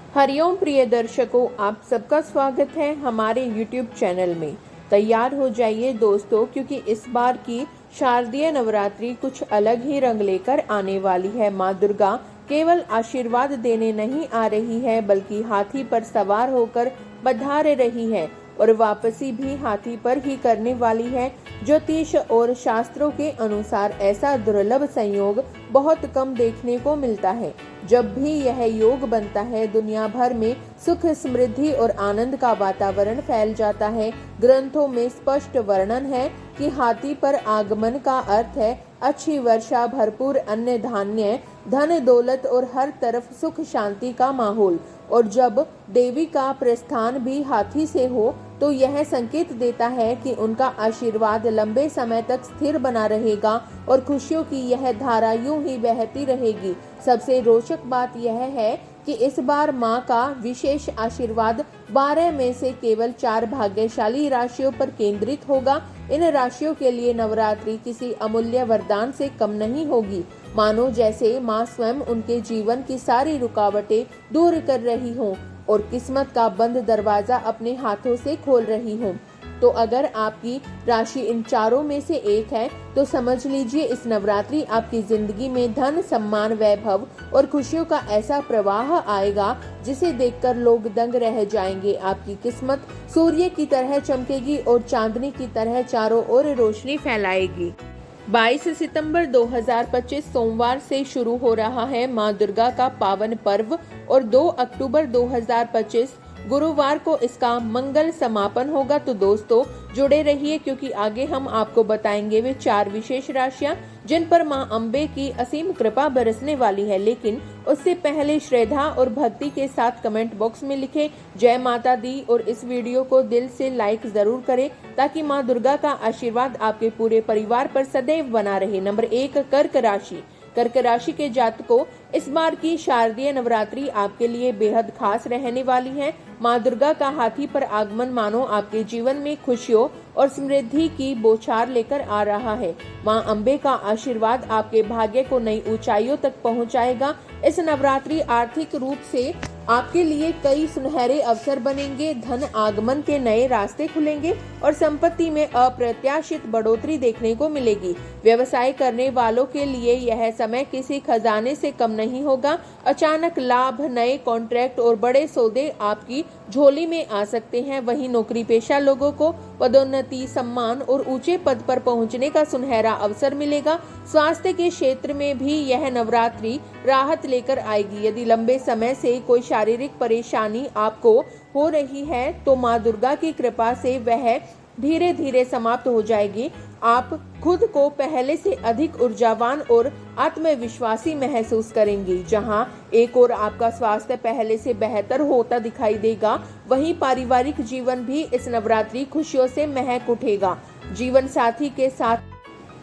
हरिओम प्रिय दर्शकों, आप सबका स्वागत है हमारे YouTube चैनल में। तैयार हो जाइए दोस्तों, क्योंकि इस बार की शारदीय नवरात्रि कुछ अलग ही रंग लेकर आने वाली है। माँ दुर्गा केवल आशीर्वाद देने नहीं आ रही है, बल्कि हाथी पर सवार होकर पधार रही है और वापसी भी हाथी पर ही करने वाली है। ज्योतिष और शास्त्रों के अनुसार ऐसा दुर्लभ संयोग बहुत कम देखने को मिलता है। जब भी यह योग बनता है, दुनिया भर में सुख, समृद्धि और आनंद का वातावरण फैल जाता है। ग्रंथों में स्पष्ट वर्णन है कि हाथी पर आगमन का अर्थ है अच्छी वर्षा, भरपूर अन्न धान्य, धन दौलत और हर तरफ सुख शांति का माहौल। और जब देवी का प्रस्थान भी हाथी से हो तो यह संकेत देता है कि उनका आशीर्वाद लंबे समय तक स्थिर बना रहेगा और खुशियों की यह धारा यूं ही बहती रहेगी। सबसे रोचक बात यह है कि इस बार मां का विशेष आशीर्वाद 12 में से केवल 4 भाग्यशाली राशियों पर केंद्रित होगा। इन राशियों के लिए नवरात्रि किसी अमूल्य वरदान से कम नहीं होगी, मानो जैसे मां स्वयं उनके जीवन की सारी रुकावटें दूर कर रही हों और किस्मत का बंद दरवाजा अपने हाथों से खोल रही हों। तो अगर आपकी राशि इन चारों में से एक है तो समझ लीजिए इस नवरात्रि आपकी जिंदगी में धन, सम्मान, वैभव और खुशियों का ऐसा प्रवाह आएगा जिसे देखकर लोग दंग रह जाएंगे। आपकी किस्मत सूर्य की तरह चमकेगी और चांदनी की तरह चारों ओर रोशनी फैलाएगी। 22 सितंबर 2025 सोमवार से शुरू हो रहा है मां दुर्गा का पावन पर्व और 2 अक्टूबर 2025 गुरुवार को इसका मंगल समापन होगा। तो दोस्तों जुड़े रहिए, क्योंकि आगे हम आपको बताएंगे वे 4 विशेष राशियां जिन पर मां अम्बे की असीम कृपा बरसने वाली है। लेकिन उससे पहले श्रद्धा और भक्ति के साथ कमेंट बॉक्स में लिखें जय माता दी और इस वीडियो को दिल से लाइक जरूर करें ताकि मां दुर्गा का आशीर्वाद आपके पूरे परिवार पर सदैव बना रहे। नंबर 1, कर्क राशि। कर्क राशि के जातकों, इस बार की शारदीय नवरात्रि आपके लिए बेहद खास रहने वाली है। मां दुर्गा का हाथी पर आगमन मानो आपके जीवन में खुशियों और समृद्धि की बौछार लेकर आ रहा है। मां अम्बे का आशीर्वाद आपके भाग्य को नई ऊंचाइयों तक पहुंचाएगा। इस नवरात्रि आर्थिक रूप से आपके लिए कई सुनहरे अवसर बनेंगे, धन आगमन के नए रास्ते खुलेंगे और संपत्ति में अप्रत्याशित बढ़ोतरी देखने को मिलेगी। व्यवसाय करने वालों के लिए यह समय किसी खजाने से कम नहीं होगा। अचानक लाभ, नए कॉन्ट्रैक्ट और बड़े सौदे आपकी झोली में आ सकते हैं। वहीं नौकरी पेशा लोगों को पदोन्नति, सम्मान और ऊंचे पद पर पहुंचने का सुनहरा अवसर मिलेगा। स्वास्थ्य के क्षेत्र में भी यह नवरात्रि राहत लेकर आएगी। यदि लंबे समय से कोई शारीरिक परेशानी आपको हो रही है तो मां दुर्गा की कृपा से वह धीरे धीरे समाप्त हो जाएगी। आप खुद को पहले से अधिक ऊर्जावान और आत्मविश्वासी महसूस करेंगी। जहां एक और आपका स्वास्थ्य पहले से बेहतर होता दिखाई देगा, वहीं पारिवारिक जीवन भी इस नवरात्रि खुशियों से महक उठेगा। जीवन साथी के साथ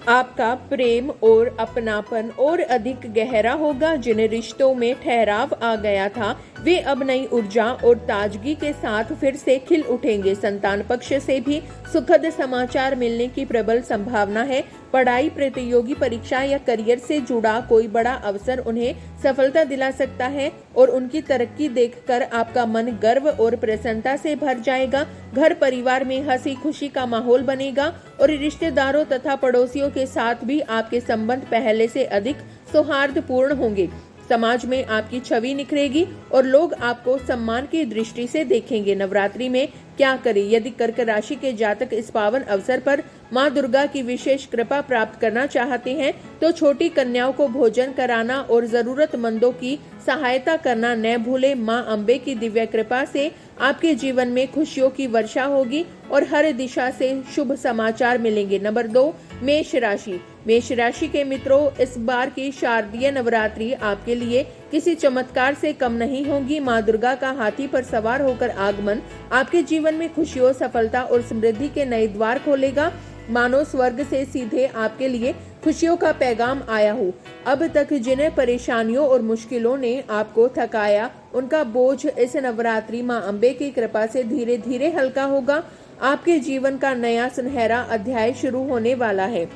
आपका प्रेम और अपनापन और अधिक गहरा होगा। जिन रिश्तों में ठहराव आ गया था वे अब नई ऊर्जा और ताजगी के साथ फिर से खिल उठेंगे। संतान पक्ष से भी सुखद समाचार मिलने की प्रबल संभावना है। पढ़ाई, प्रतियोगी परीक्षा या करियर से जुड़ा कोई बड़ा अवसर उन्हें सफलता दिला सकता है और उनकी तरक्की देखकर आपका मन गर्व और प्रसन्नता से भर जाएगा। घर परिवार में हंसी खुशी का माहौल बनेगा और रिश्तेदारों तथा पड़ोसियों के साथ भी आपके संबंध पहले से अधिक सौहार्दपूर्ण होंगे। समाज में आपकी छवि निखरेगी और लोग आपको सम्मान की दृष्टि से देखेंगे। नवरात्रि में क्या करें? यदि कर्क राशि के जातक इस पावन अवसर पर मां दुर्गा की विशेष कृपा प्राप्त करना चाहते हैं तो छोटी कन्याओं को भोजन कराना और जरूरतमंदों की सहायता करना न भूलें। मां अम्बे की दिव्य कृपा से आपके जीवन में खुशियों की वर्षा होगी और हर दिशा से शुभ समाचार मिलेंगे। नंबर 2, मेष राशि। मेष राशि के मित्रों, इस बार की शारदीय नवरात्रि आपके लिए किसी चमत्कार से कम नहीं होगी। मां दुर्गा का हाथी पर सवार होकर आगमन आपके जीवन में खुशियों, सफलता और समृद्धि के नए द्वार खोलेगा। मानो स्वर्ग से सीधे आपके लिए खुशियों का पैगाम आया हो। अब तक जिन परेशानियों और मुश्किलों ने आपको थकाया, उनका बोझ इस नवरात्रि मां अम्बे की कृपा से धीरे धीरे हल्का होगा। आपके जीवन का नया सुनहरा अध्याय शुरू होने वाला है।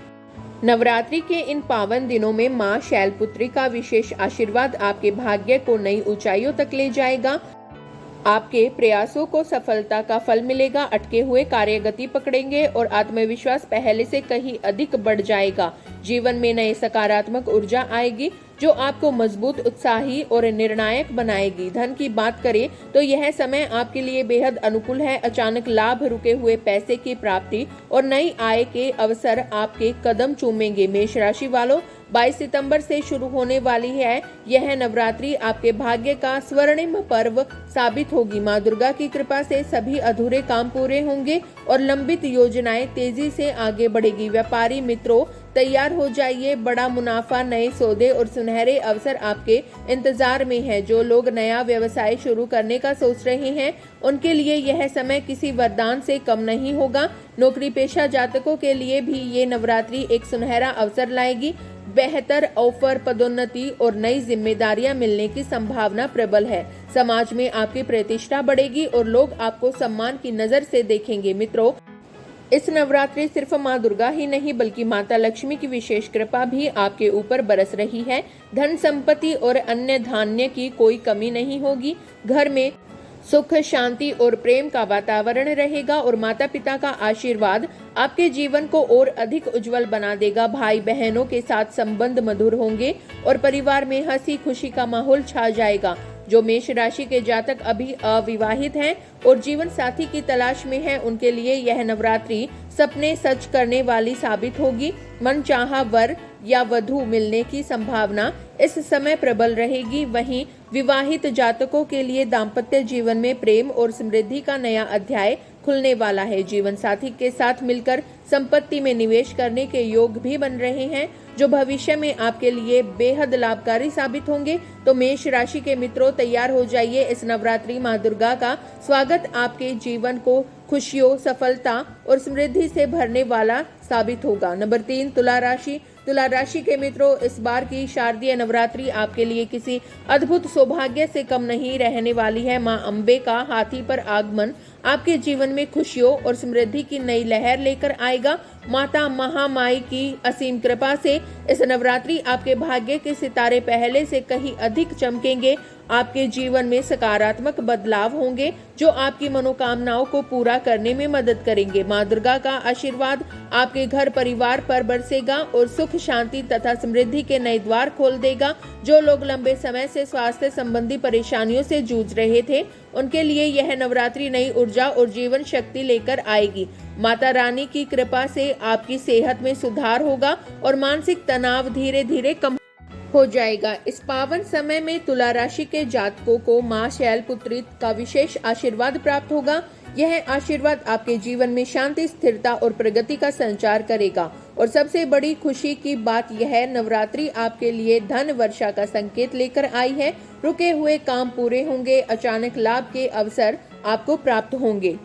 नवरात्रि के इन पावन दिनों में मां शैलपुत्री का विशेष आशीर्वाद आपके भाग्य को नई ऊंचाइयों तक ले जाएगा। आपके प्रयासों को सफलता का फल मिलेगा। अटके हुए कार्य गति पकड़ेंगे और आत्मविश्वास पहले से कहीं अधिक बढ़ जाएगा। जीवन में नए सकारात्मक ऊर्जा आएगी जो आपको मजबूत, उत्साही और निर्णायक बनाएगी। धन की बात करें तो यह समय आपके लिए बेहद अनुकूल है। अचानक लाभ, रुके हुए पैसे की प्राप्ति और नई आय के अवसर आपके कदम चूमेंगे। मेष राशि वालों, 22 सितंबर से शुरू होने वाली है यह नवरात्रि आपके भाग्य का स्वर्णिम पर्व साबित होगी। माँ दुर्गा की कृपा से सभी अधूरे काम पूरे होंगे और लंबित योजनाएं तेजी से आगे बढ़ेगी। व्यापारी मित्रों, तैयार हो जाइए, बड़ा मुनाफा, नए सौदे और सुनहरे अवसर आपके इंतजार में है। जो लोग नया व्यवसाय शुरू करने का सोच रहे हैं उनके लिए यह समय किसी वरदान से कम नहीं होगा। नौकरी पेशा जातकों के लिए भी ये नवरात्रि एक सुनहरा अवसर लाएगी। बेहतर ऑफर, पदोन्नति और नई जिम्मेदारियां मिलने की संभावना प्रबल है। समाज में आपकी प्रतिष्ठा बढ़ेगी और लोग आपको सम्मान की नजर से देखेंगे। मित्रों, इस नवरात्रि सिर्फ माँ दुर्गा ही नहीं बल्कि माता लक्ष्मी की विशेष कृपा भी आपके ऊपर बरस रही है। धन, संपत्ति और अन्य धान्य की कोई कमी नहीं होगी। घर में सुख, शांति और प्रेम का वातावरण रहेगा और माता पिता का आशीर्वाद आपके जीवन को और अधिक उज्जवल बना देगा। भाई बहनों के साथ संबंध मधुर होंगे और परिवार में हंसी खुशी का माहौल छा जाएगा। जो मेष राशि के जातक अभी अविवाहित हैं और जीवन साथी की तलाश में हैं, उनके लिए यह नवरात्रि सपने सच करने वाली साबित होगी। मनचाहा वर या वधू मिलने की संभावना इस समय प्रबल रहेगी। वहीं विवाहित जातकों के लिए दाम्पत्य जीवन में प्रेम और समृद्धि का नया अध्याय खुलने वाला है। जीवन साथी के साथ मिलकर संपत्ति में निवेश करने के योग भी बन रहे हैं जो भविष्य में आपके लिए बेहद लाभकारी साबित होंगे। तो मेष राशि के मित्रों, तैयार हो जाइए, इस नवरात्रि माँ दुर्गा का स्वागत आपके जीवन को खुशियों, सफलता और समृद्धि से भरने वाला साबित होगा। नंबर 3, तुला राशि। तुला राशि के मित्रों, इस बार की शारदीय नवरात्रि आपके लिए किसी अद्भुत सौभाग्य से कम नहीं रहने वाली है। माँ अम्बे का हाथी पर आगमन आपके जीवन में खुशियों और समृद्धि की नई लहर लेकर आएगा। माता महामाई की असीम कृपा से इस नवरात्रि आपके भाग्य के सितारे पहले से कहीं अधिक चमकेंगे। आपके जीवन में सकारात्मक बदलाव होंगे जो आपकी मनोकामनाओं को पूरा करने में मदद करेंगे। माँ दुर्गा का आशीर्वाद आपके घर परिवार पर बरसेगा और सुख, शांति तथा समृद्धि के नए द्वार खोल देगा। जो लोग लंबे समय से स्वास्थ्य संबंधी परेशानियों से जूझ रहे थे उनके लिए यह नवरात्रि नई ऊर्जा और जीवन शक्ति लेकर आएगी। माता रानी की कृपा से आपकी सेहत में सुधार होगा और मानसिक तनाव धीरे धीरे कम हो जाएगा। इस पावन समय में तुला राशि के जातकों को माँ शैलपुत्री का विशेष आशीर्वाद प्राप्त होगा। यह आशीर्वाद आपके जीवन में शांति, स्थिरता और प्रगति का संचार करेगा। और सबसे बड़ी खुशी की बात यह नवरात्रि आपके लिए धन वर्षा का संकेत लेकर आई है। रुके हुए काम पूरे होंगे, अचानक लाभ के अवसर आपको प्राप्त होंगे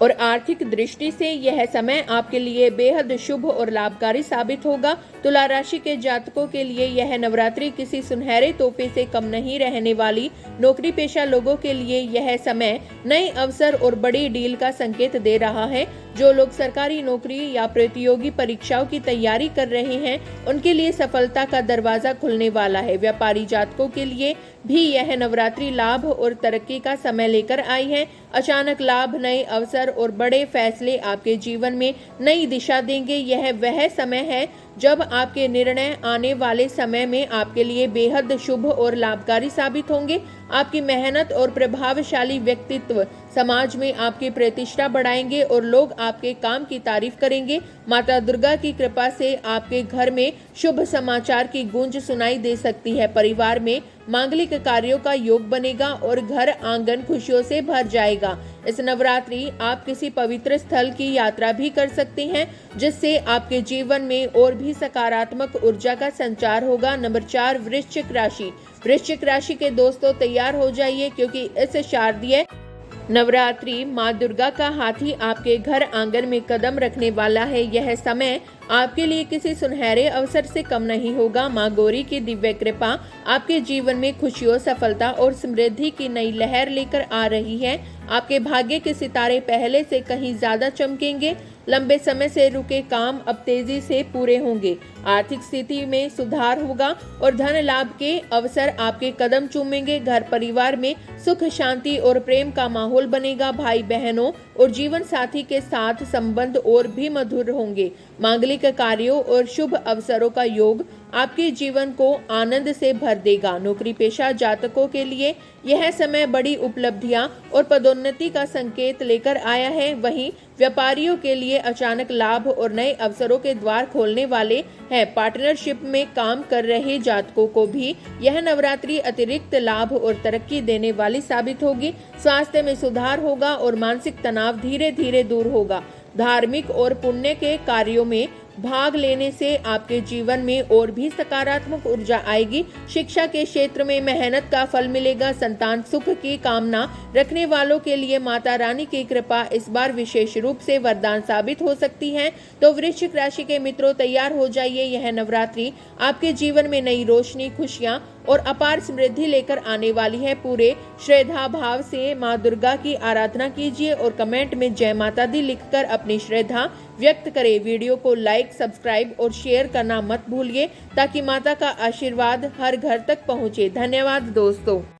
और आर्थिक दृष्टि से यह समय आपके लिए बेहद शुभ और लाभकारी साबित होगा। तुला राशि के जातकों के लिए यह नवरात्रि किसी सुनहरे तोहफे से कम नहीं रहने वाली। नौकरी पेशा लोगों के लिए यह समय नए अवसर और बड़ी डील का संकेत दे रहा है। जो लोग सरकारी नौकरी या प्रतियोगी परीक्षाओं की तैयारी कर रहे हैं उनके लिए सफलता का दरवाजा खुलने वाला है। व्यापारी जातकों के लिए भी यह नवरात्रि लाभ और तरक्की का समय लेकर आई है। अचानक लाभ, नए अवसर और बड़े फैसले आपके जीवन में नई दिशा देंगे। यह वह समय है जब आपके निर्णय आने वाले समय में आपके लिए बेहद शुभ और लाभकारी साबित होंगे। आपकी मेहनत और प्रभावशाली व्यक्तित्व समाज में आपकी प्रतिष्ठा बढ़ाएंगे और लोग आपके काम की तारीफ करेंगे। माता दुर्गा की कृपा से आपके घर में शुभ समाचार की गूंज सुनाई दे सकती है। परिवार में मांगलिक कार्यों का योग बनेगा और घर आंगन खुशियों से भर जाएगा। इस नवरात्रि आप किसी पवित्र स्थल की यात्रा भी कर सकते हैं जिससे आपके जीवन में और भी सकारात्मक ऊर्जा का संचार होगा। नंबर 4, वृश्चिक राशि। वृश्चिक राशि के दोस्तों, तैयार हो जाइए क्योंकि इस शारदीय नवरात्रि माँ दुर्गा का हाथी आपके घर आंगन में कदम रखने वाला है। यह समय आपके लिए किसी सुनहरे अवसर से कम नहीं होगा। माँ गौरी की दिव्य कृपा आपके जीवन में खुशियों, सफलता और समृद्धि की नई लहर लेकर आ रही है। आपके भाग्य के सितारे पहले से कहीं ज्यादा चमकेंगे। लंबे समय से रुके काम अब तेजी से पूरे होंगे। आर्थिक स्थिति में सुधार होगा और धन लाभ के अवसर आपके कदम चूमेंगे। घर परिवार में सुख शांति और प्रेम का माहौल बनेगा। भाई बहनों और जीवन साथी के साथ संबंध और भी मधुर होंगे। मांगलिक कार्यों और शुभ अवसरों का योग आपके जीवन को आनंद से भर देगा। नौकरी पेशा जातकों के लिए यह समय बड़ी उपलब्धियां और पदोन्नति का संकेत लेकर आया है। वहीं व्यापारियों के लिए अचानक लाभ और नए अवसरों के द्वार खोलने वाले हैं। पार्टनरशिप में काम कर रहे जातकों को भी यह नवरात्रि अतिरिक्त लाभ और तरक्की देने वाली साबित होगी। स्वास्थ्य में सुधार होगा और मानसिक तनाव धीरे धीरे दूर होगा। धार्मिक और पुण्य के कार्यों में भाग लेने से आपके जीवन में और भी सकारात्मक ऊर्जा आएगी। शिक्षा के क्षेत्र में मेहनत का फल मिलेगा। संतान सुख की कामना रखने वालों के लिए माता रानी की कृपा इस बार विशेष रूप से वरदान साबित हो सकती है। तो वृश्चिक राशि के मित्रों, तैयार हो जाइए। यह नवरात्रि आपके जीवन में नई रोशनी, खुशियां और अपार समृद्धि लेकर आने वाली है। पूरे श्रद्धा भाव से माँ दुर्गा की आराधना कीजिए और कमेंट में जय माता दी लिखकर अपनी श्रद्धा व्यक्त करें। वीडियो को लाइक, सब्सक्राइब और शेयर करना मत भूलिए ताकि माता का आशीर्वाद हर घर तक पहुंचे। धन्यवाद दोस्तों।